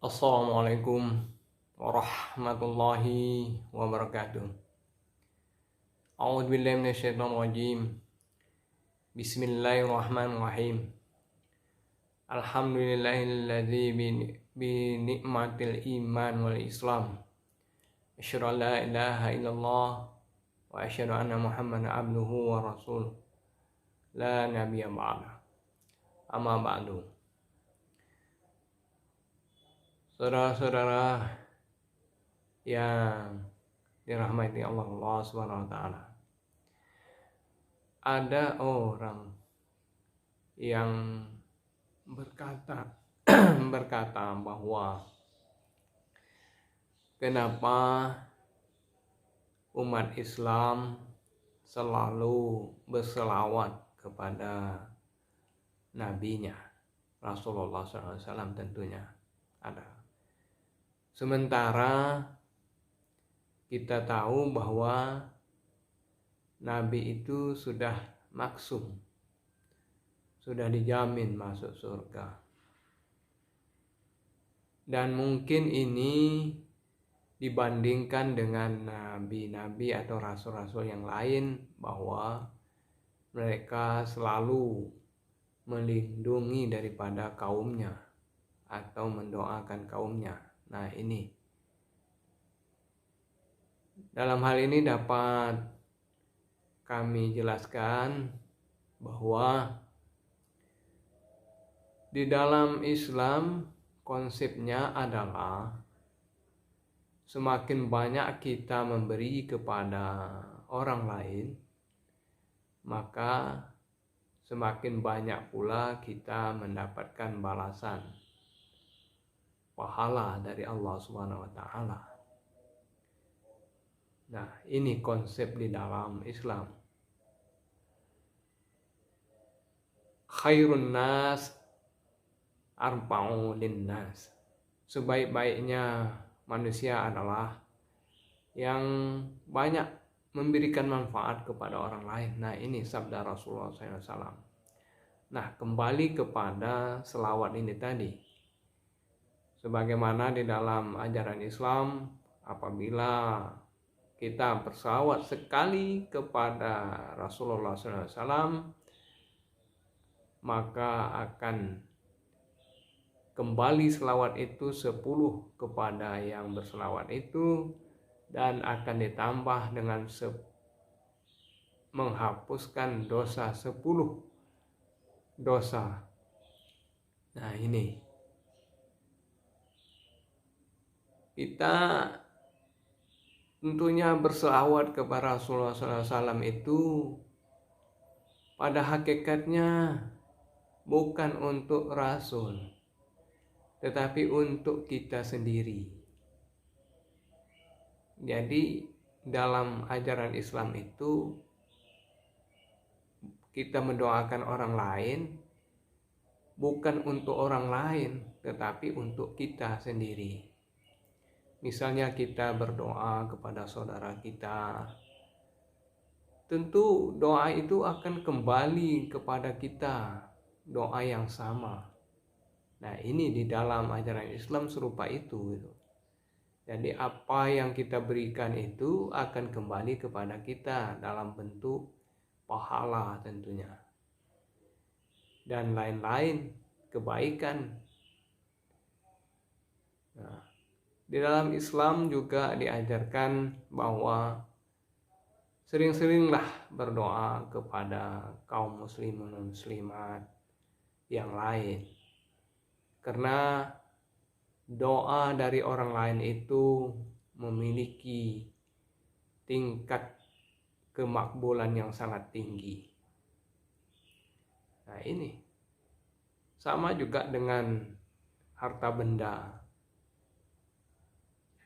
Assalamualaikum warahmatullahi wabarakatuh. A'udzubillahi minasyaitonirrajim. Bismillahirrahmanirrahim. Alhamdulillahilladzi bi ni'matil iman wal islam. Asyhadu an la ilaha illallah wa asyhadu anna Muhammadan abduhu wa rasuluh. La nabiyya ba'da. Amma ba'du. Saudara-saudara yang dirahmati Allah Subhanahu wa taala. Ada orang yang berkata bahwa kenapa umat Islam selalu berselawat kepada nabinya Rasulullah SAW tentunya ada. Sementara kita tahu bahwa Nabi itu sudah maksum, sudah dijamin masuk surga. Dan mungkin ini dibandingkan dengan nabi-nabi atau rasul-rasul yang lain, bahwa mereka selalu melindungi daripada kaumnya atau mendoakan kaumnya. Nah, ini dalam hal ini dapat kami jelaskan bahwa di dalam Islam konsepnya adalah semakin banyak kita memberi kepada orang lain, maka semakin banyak pula kita mendapatkan balasan pahala dari Allah Subhanahu wa taala. Nah, ini konsep di dalam Islam. Khairun nas arba'u linnas. Sebaik-baiknya manusia adalah yang banyak memberikan manfaat kepada orang lain. Nah, ini sabda Rasulullah SAW. Nah, kembali kepada selawat ini tadi. Sebagaimana di dalam ajaran Islam, apabila kita berselawat sekali kepada Rasulullah SAW, maka akan kembali selawat itu 10 kepada yang berselawat itu, dan akan ditambah dengan menghapuskan dosa 10 dosa. Nah, ini kita tentunya berselawat kepada Rasulullah SAW itu pada hakikatnya bukan untuk Rasul, tetapi untuk kita sendiri. Jadi dalam ajaran Islam itu kita mendoakan orang lain bukan untuk orang lain, tetapi untuk kita sendiri. Misalnya kita berdoa kepada saudara kita, tentu doa itu akan kembali kepada kita, doa yang sama. Nah, ini di dalam ajaran Islam serupa itu. Jadi apa yang kita berikan itu akan kembali kepada kita dalam bentuk pahala tentunya, dan lain-lain kebaikan. Nah, di dalam Islam juga diajarkan bahwa sering-seringlah berdoa kepada kaum muslimin dan muslimat yang lain. Karena doa dari orang lain itu memiliki tingkat kemakbulan yang sangat tinggi. Nah, ini sama juga dengan harta benda.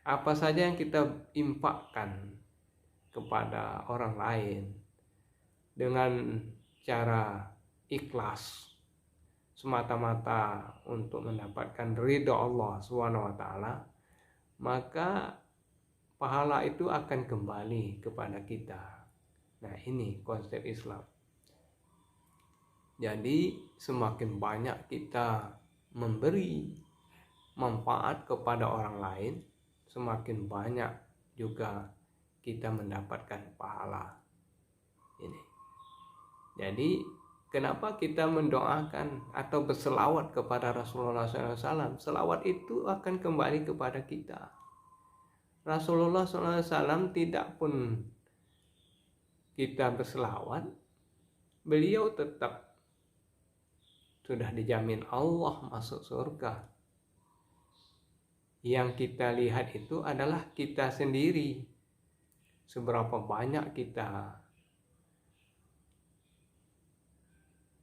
Apa saja yang kita infakkan kepada orang lain dengan cara ikhlas, semata-mata untuk mendapatkan ridha Allah SWT, maka pahala itu akan kembali kepada kita. Nah, ini konsep Islam. Jadi semakin banyak kita memberi, manfaat kepada orang lain, semakin banyak juga kita mendapatkan pahala. Ini. Jadi kenapa kita mendoakan atau berselawat kepada Rasulullah SAW? Selawat itu akan kembali kepada kita. Rasulullah SAW tidak pun kita berselawat, beliau tetap sudah dijamin Allah masuk surga. Yang kita lihat itu adalah kita sendiri. Seberapa banyak kita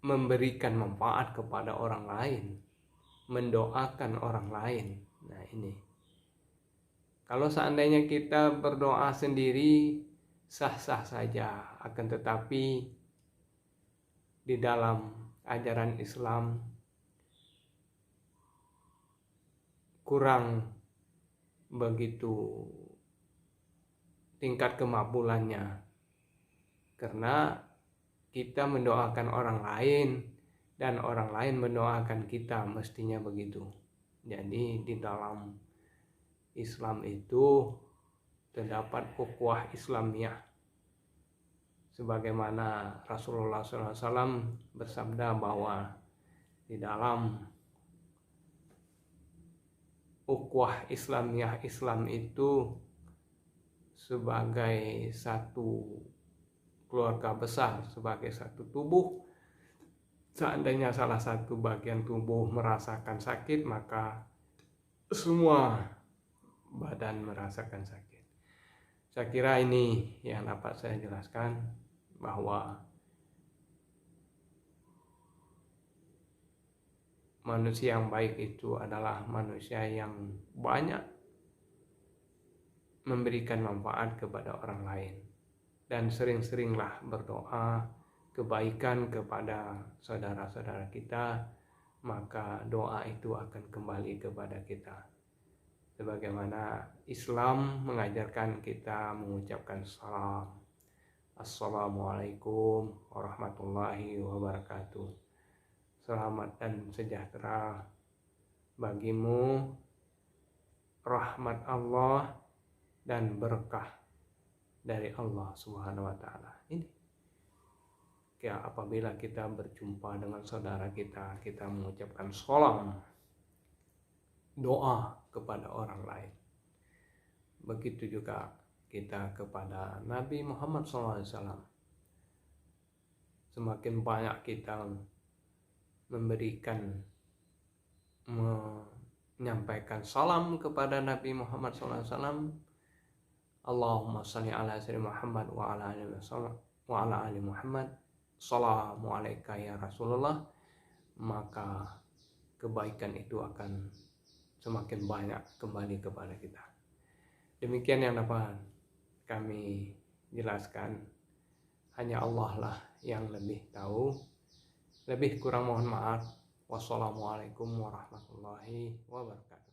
memberikan manfaat kepada orang lain, mendoakan orang lain. Nah ini, kalau seandainya kita berdoa sendiri sah-sah saja, akan tetapi di dalam ajaran Islam kurang begitu tingkat kemakbulannya, karena kita mendoakan orang lain dan orang lain mendoakan kita, mestinya begitu. Jadi di dalam Islam itu terdapat ukhuwah Islamiyah, sebagaimana Rasulullah SAW bersabda bahwa di dalam ukhuwah Islamiyah, Islam itu sebagai satu keluarga besar, sebagai satu tubuh. Seandainya salah satu bagian tubuh merasakan sakit, maka semua badan merasakan sakit. Saya kira ini yang dapat saya jelaskan, bahwa manusia yang baik itu adalah manusia yang banyak memberikan manfaat kepada orang lain, dan sering-seringlah berdoa kebaikan kepada saudara-saudara kita, maka doa itu akan kembali kepada kita. Sebagaimana Islam mengajarkan kita mengucapkan salam, Assalamualaikum warahmatullahi wabarakatuh. Selamat dan sejahtera bagimu, rahmat Allah dan berkah dari Allah Subhanahu wa taala. Ini ya, apabila kita berjumpa dengan saudara kita, kita mengucapkan salam, doa kepada orang lain. Begitu juga kita kepada Nabi Muhammad SAW. Semakin banyak kita menyampaikan salam kepada Nabi Muhammad SAW, Allahumma shalli ala sayyidina Muhammad wa ala ali Muhammad, Assalamualaikum ya Rasulullah, maka kebaikan itu akan semakin banyak kembali kepada kita. Demikian yang dapat kami jelaskan. Hanya Allah lah yang lebih tahu. Lebih kurang mohon maaf. Wassalamualaikum warahmatullahi wabarakatuh.